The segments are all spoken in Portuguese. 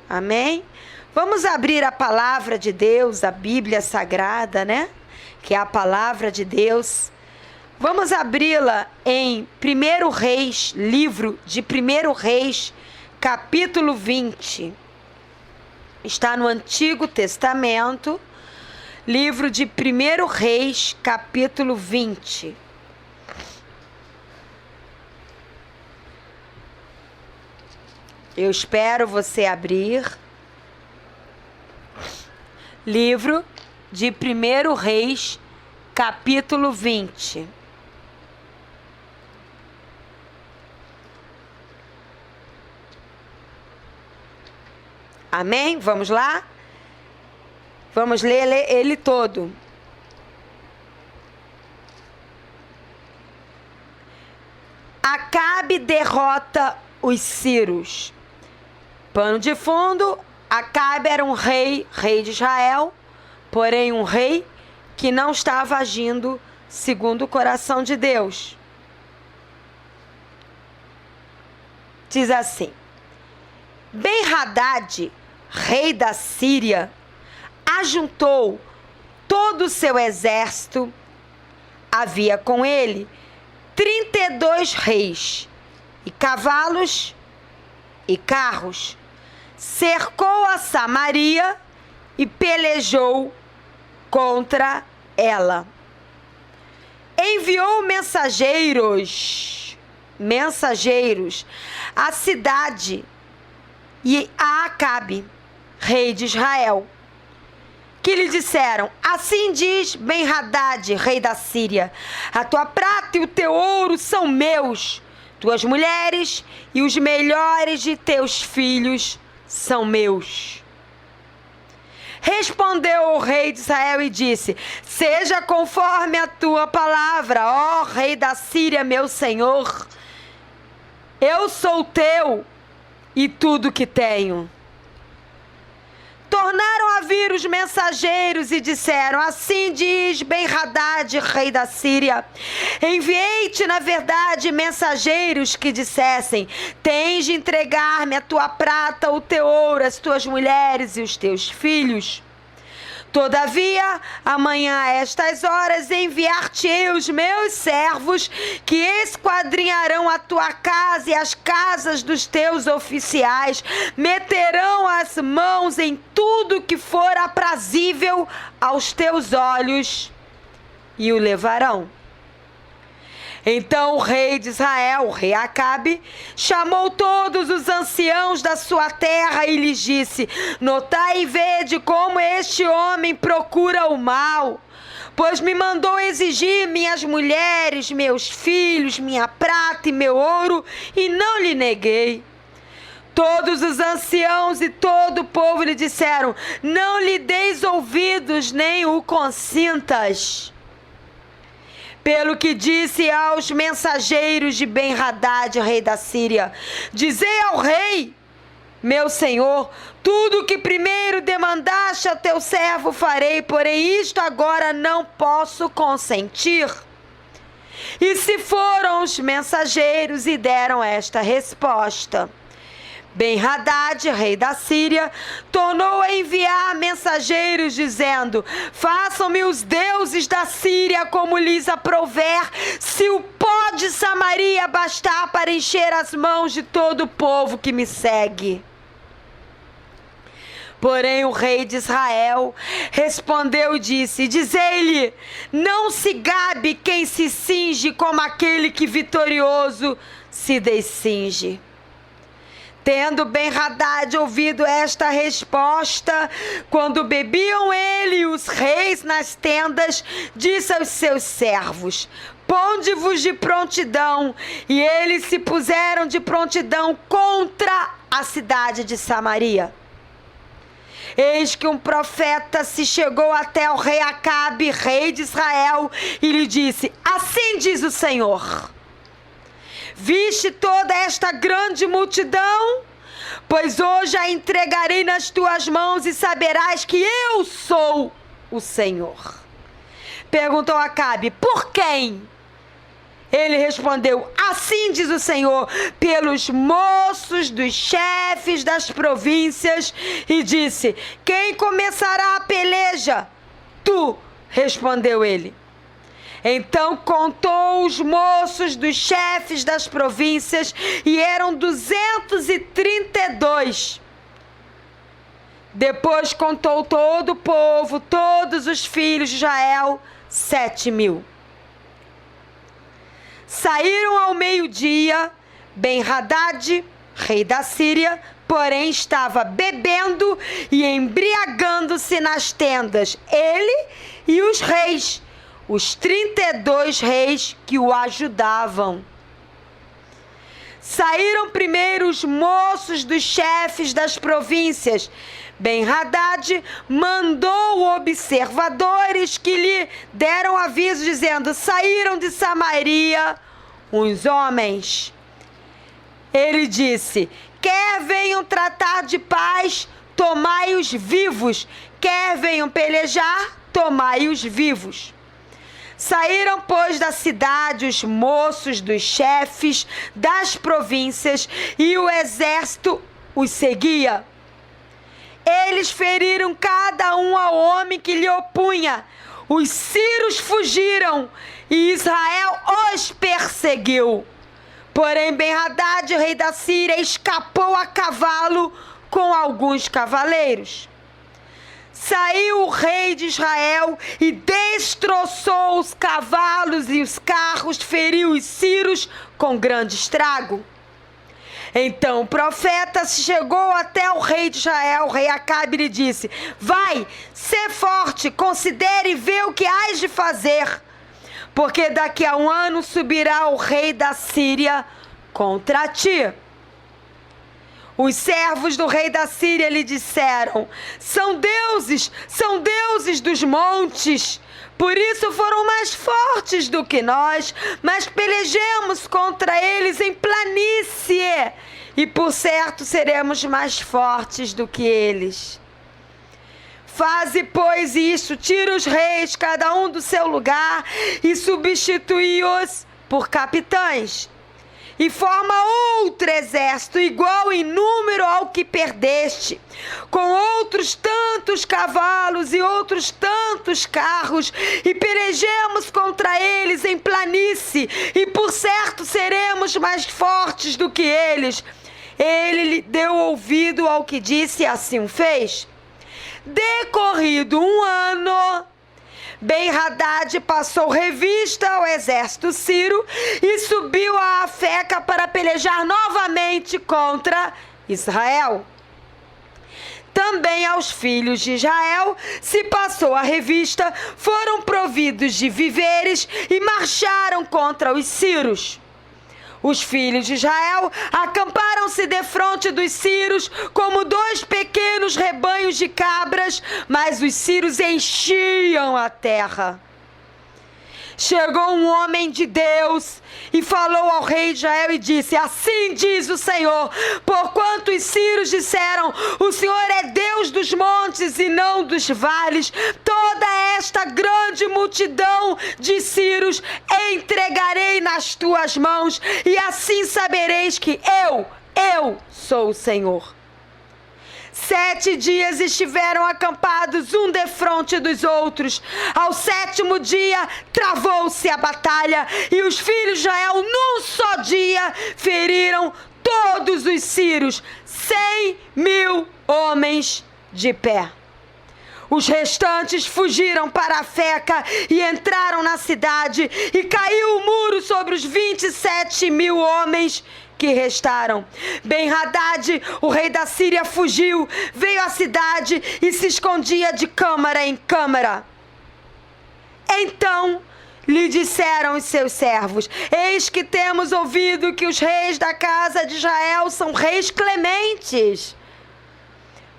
Amém? Vamos abrir a palavra de Deus, a Bíblia Sagrada, né? Que é a palavra de Deus. Vamos abri-la em 1 Reis, livro de 1 Reis, capítulo 20. Está no Antigo Testamento, livro de 1 Reis, capítulo 20. Eu espero você abrir. Livro de 1 Reis, capítulo 20. Amém? Vamos lá? Vamos ler ele todo. Acabe derrota os sírios. Pano de fundo, Acabe era um rei de Israel, porém um rei que não estava agindo segundo o coração de Deus. Diz assim: Ben-Hadad, rei da Síria, ajuntou todo o seu exército. Havia com ele 32 reis, e cavalos e carros. Cercou a Samaria e pelejou contra ela. Enviou mensageiros à cidade e a Acabe, rei de Israel, que lhe disseram: assim diz Ben-Hadad, rei da Síria: a tua prata e o teu ouro são meus, tuas mulheres e os melhores de teus filhos são meus. Respondeu o rei de Israel e disse: seja conforme a tua palavra, ó rei da Síria, meu senhor. Eu sou teu e tudo que tenho. Tornaram a vir os mensageiros e disseram: assim diz Ben-Hadad, rei da Síria: enviei-te, na verdade, mensageiros que dissessem: tens de entregar-me a tua prata, o teu ouro, as tuas mulheres e os teus filhos. Todavia, amanhã a estas horas enviar-te-ei os meus servos, que esquadrinharão a tua casa e as casas dos teus oficiais, meterão as mãos em tudo que for aprazível aos teus olhos e o levarão. Então o rei de Israel, o rei Acabe, chamou todos os anciãos da sua terra e lhes disse: notai e vede como este homem procura o mal, pois me mandou exigir minhas mulheres, meus filhos, minha prata e meu ouro, e não lhe neguei. Todos os anciãos e todo o povo lhe disseram: não lhe deis ouvidos, nem o consintas. Pelo que disse aos mensageiros de Ben-Hadad, rei da Síria: dizei ao rei, meu senhor, tudo o que primeiro demandaste ao teu servo farei, porém isto agora não posso consentir. E se foram os mensageiros e deram esta resposta. Ben-Hadad, rei da Síria, tornou a enviar mensageiros dizendo: façam-me os deuses da Síria como lhes aprouver, se o pó de Samaria bastar para encher as mãos de todo o povo que me segue. Porém o rei de Israel respondeu e disse: dizei-lhe, não se gabe quem se cinge como aquele que vitorioso se descinge. Tendo Ben-Hadad ouvido esta resposta, quando bebiam ele e os reis nas tendas, disse aos seus servos: ponde-vos de prontidão. E eles se puseram de prontidão contra a cidade de Samaria. Eis que um profeta se chegou até o rei Acabe, rei de Israel, e lhe disse: assim diz o Senhor: viste toda esta grande multidão? Pois hoje a entregarei nas tuas mãos e saberás que eu sou o Senhor. Perguntou Acabe: por quem? Ele respondeu: assim diz o Senhor, pelos moços dos chefes das províncias, e disse: quem começará a peleja? Tu, respondeu ele. Então contou os moços dos chefes das províncias, e eram 232. Depois contou todo o povo, todos os filhos de Israel, 7.000. Saíram ao meio-dia, Ben-Hadad, rei da Síria, porém estava bebendo e embriagando-se nas tendas, ele e os reis, os 32 reis que o ajudavam. Saíram primeiro os moços dos chefes das províncias. Ben-Hadad mandou observadores que lhe deram aviso, dizendo: saíram de Samaria uns homens. Ele disse: quer venham tratar de paz, tomai-os vivos, quer venham pelejar, tomai-os vivos. Saíram, pois, da cidade os moços dos chefes das províncias, e o exército os seguia. Eles feriram cada um ao homem que lhe opunha. Os sírios fugiram e Israel os perseguiu. Porém, Ben-Hadad, rei da Síria, escapou a cavalo com alguns cavaleiros. Saiu o rei de Israel e destroçou os cavalos e os carros, feriu os sírios com grande estrago. Então o profeta chegou até o rei de Israel, o rei Acabe, e lhe disse: vai, sê forte, considere e vê o que hás de fazer, porque daqui a um ano subirá o rei da Síria contra ti. Os servos do rei da Síria lhe disseram: são deuses dos montes, por isso foram mais fortes do que nós, mas pelejemos contra eles em planície, e por certo seremos mais fortes do que eles. Faze, pois, isto: tira os reis, cada um do seu lugar, e substitui-os por capitães. E forma outro exército, igual em número ao que perdeste, com outros tantos cavalos e outros tantos carros, e pelejemos contra eles em planície, e por certo seremos mais fortes do que eles. Ele lhe deu ouvido ao que disse, e assim o fez. Decorrido um ano, Ben-Hadad passou revista ao exército sírio e subiu a Afeca para pelejar novamente contra Israel. Também aos filhos de Israel se passou a revista, foram providos de víveres e marcharam contra os sírios. Os filhos de Israel acamparam-se defronte dos sírios como 2 pequenos rebanhos de cabras, mas os sírios enchiam a terra. Chegou um homem de Deus e falou ao rei de Israel e disse: assim diz o Senhor, porquanto os sírios disseram: o Senhor é Deus dos montes e não dos vales, toda esta grande multidão de sírios entregarei nas tuas mãos, e assim sabereis que eu sou o Senhor. 7 dias estiveram acampados um defronte dos outros. Ao 7º dia travou-se a batalha, e os filhos de Israel num só dia feriram todos os sírios, 100.000 homens de pé. Os restantes fugiram para Afeca e entraram na cidade, e caiu o muro sobre os 27.000 homens que restaram. Ben-Hadad, o rei da Síria, fugiu, veio à cidade e se escondia de câmara em câmara. Então lhe disseram os seus servos: eis que temos ouvido que os reis da casa de Israel são reis clementes.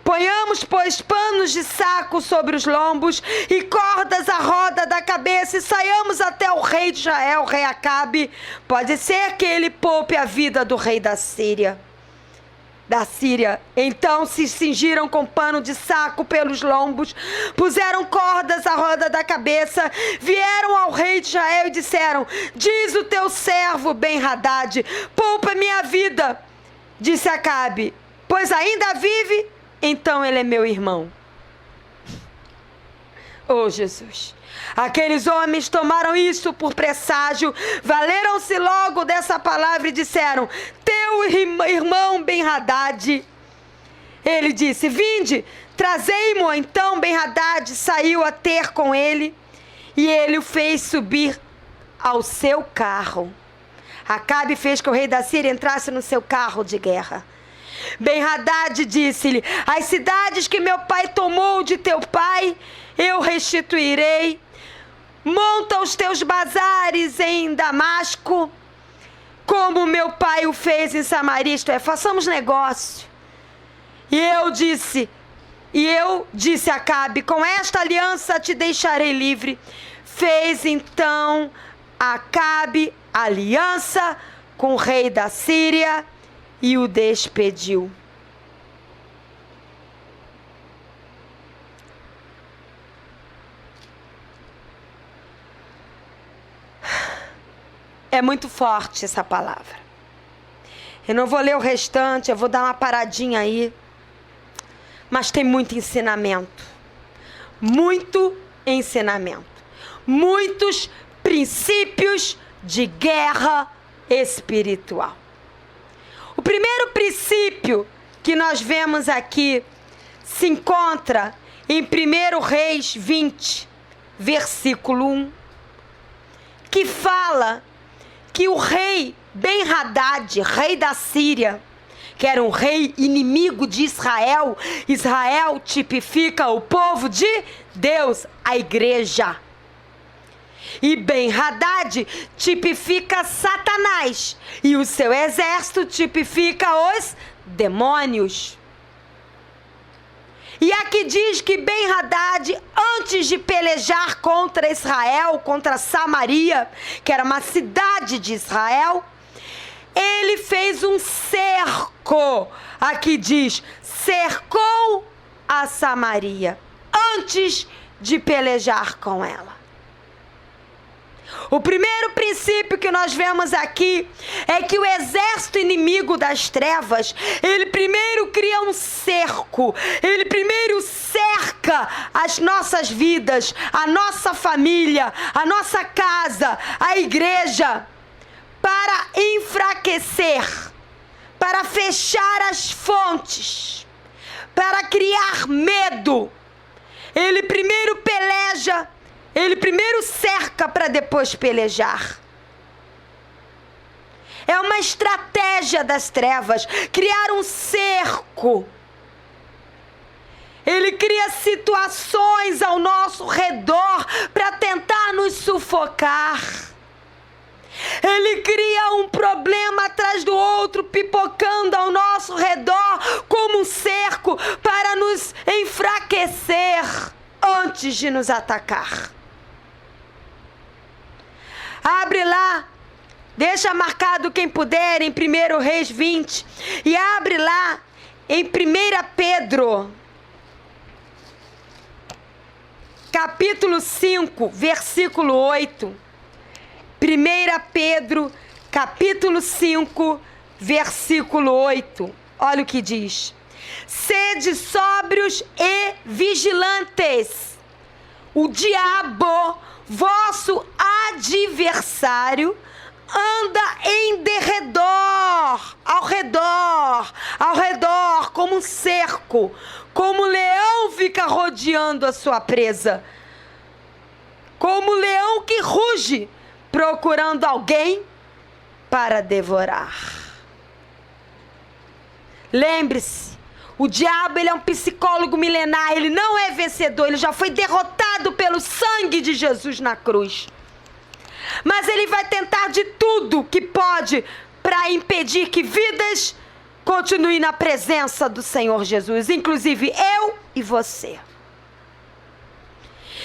Ponhamos, pois, panos de saco sobre os lombos e cordas à roda da cabeça, e saiamos até o rei de Israel, o rei Acabe. Pode ser que ele poupe a vida do rei da Síria. da Síria. Então se cingiram com pano de saco pelos lombos, puseram cordas à roda da cabeça, vieram ao rei de Israel e disseram: diz o teu servo Ben-Hadad, poupa minha vida. Disse Acabe: pois ainda vive, então ele é meu irmão. Oh, Jesus! Aqueles homens tomaram isso por presságio, valeram-se logo dessa palavra e disseram: teu irmão Ben-Hadad. Ele disse: vinde, trazei-mo. Então Ben-Hadad saiu a ter com ele, e ele o fez subir ao seu carro. Acabe fez que o rei da Síria entrasse no seu carro de guerra. Ben-Hadad disse-lhe: as cidades que meu pai tomou de teu pai, eu restituirei. Monta os teus bazares em Damasco, como meu pai o fez em Samaria, isto é, façamos negócio. E eu disse a Acabe: com esta aliança te deixarei livre. Fez então Acabe aliança com o rei da Síria e o despediu. É muito forte essa palavra. Eu não vou ler o restante, eu vou dar uma paradinha aí. Mas tem muito ensinamento. Muito ensinamento. Muitos princípios de guerra espiritual. O primeiro princípio que nós vemos aqui se encontra em 1 Reis 20, versículo 1, que fala que o rei Ben-Hadad, rei da Síria, que era um rei inimigo de Israel, Israel tipifica o povo de Deus, a igreja. E Ben-Hadad tipifica Satanás, e o seu exército tipifica os demônios. E aqui diz que Ben-Hadad, antes de pelejar contra Israel, contra Samaria, que era uma cidade de Israel, ele fez um cerco. Aqui diz: cercou a Samaria, antes de pelejar com ela. O primeiro princípio que nós vemos aqui é que o exército inimigo das trevas, ele primeiro cria um cerco, ele primeiro cerca as nossas vidas, a nossa família, a nossa casa, a igreja, para enfraquecer, para fechar as fontes, para criar medo. Ele primeiro peleja, ele primeiro cerca para depois pelejar. É uma estratégia das trevas, criar um cerco. Ele cria situações ao nosso redor para tentar nos sufocar. Ele cria um problema atrás do outro, pipocando ao nosso redor como um cerco para nos enfraquecer antes de nos atacar. Abre lá, deixa marcado quem puder em 1 Reis 20 e abre lá em 1 Pedro, capítulo 5, versículo 8. 1 Pedro, capítulo 5, versículo 8. Olha o que diz: sede sóbrios e vigilantes. O diabo, vosso adversário, anda em derredor, ao redor, como um cerco, como um leão fica rodeando a sua presa, como um leão que ruge, procurando alguém para devorar. Lembre-se, o diabo, ele é um psicólogo milenar, ele não é vencedor, ele já foi derrotado pelo sangue de Jesus na cruz. Mas ele vai tentar de tudo que pode para impedir que vidas continuem na presença do Senhor Jesus, inclusive eu e você.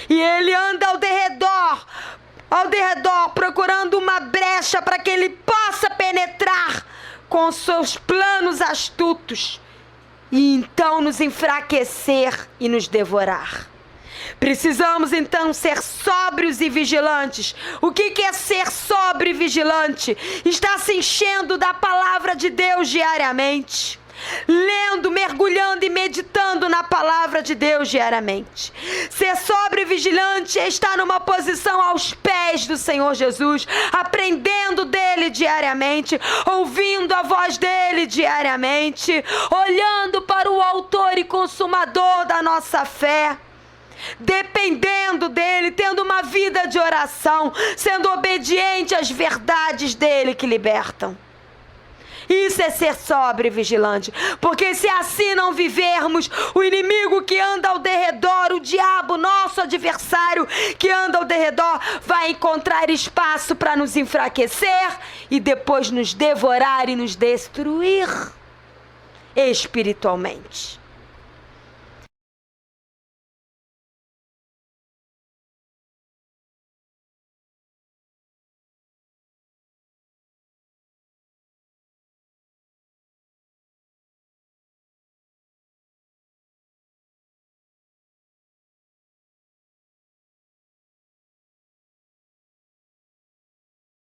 E ele anda ao derredor, procurando uma brecha para que ele possa penetrar com seus planos astutos e então nos enfraquecer e nos devorar. Precisamos então ser sóbrios e vigilantes. O que é ser sóbrio e vigilante? Está se enchendo da palavra de Deus diariamente, lendo, mergulhando e meditando na palavra de Deus diariamente. Ser sóbrio e vigilante é estar numa posição aos pés do Senhor Jesus, aprendendo dele diariamente, ouvindo a voz dele diariamente, olhando para o autor e consumador da nossa fé, dependendo dele, tendo uma vida de oração, sendo obediente às verdades dele que libertam. Isso é ser sóbrio e vigilante, porque se assim não vivermos, o inimigo que anda ao derredor, o diabo, nosso adversário que anda ao derredor, vai encontrar espaço para nos enfraquecer e depois nos devorar e nos destruir espiritualmente.